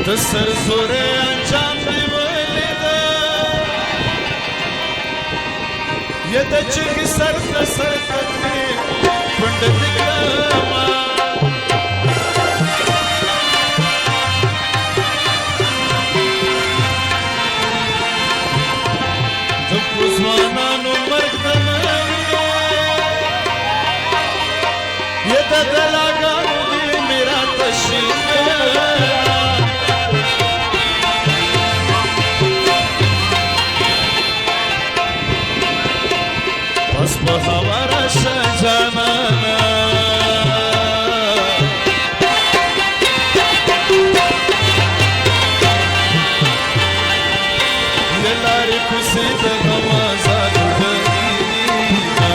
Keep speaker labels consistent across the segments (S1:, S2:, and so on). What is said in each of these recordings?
S1: ته سر زوره انجام دی ولیده یه د چګ سر په سر کتې کونډه دې کړمه د ځوانانو مرګ ته نه یه د دلاګانو دې میرا تشریف بس په هوا راشه جانانه د لارې کوڅې د غم ازاد کړینه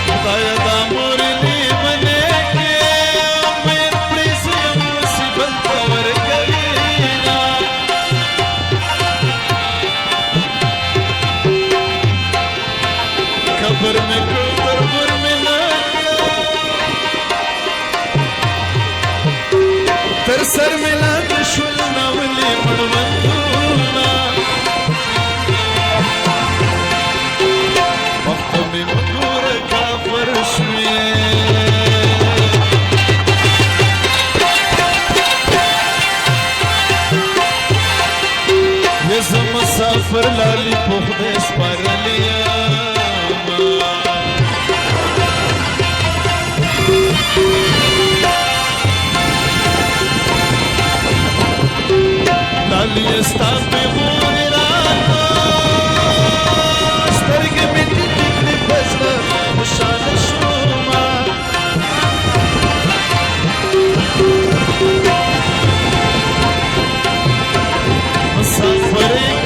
S1: خدایه دا مورې لیمنې کې امید پلیس یم مصیبت ته ورکوینه قبر مې کړ تربور مې نه تر سر مې لاندې شول ناولې مړوندونه وخت مې وګوره کافر شوې یې زه مسافر لالي په خدای سپارلی یمه لالی ستا پیغورې راته سترګې مې ټیټې کړې په زړه خوشحاله شومه مسافرې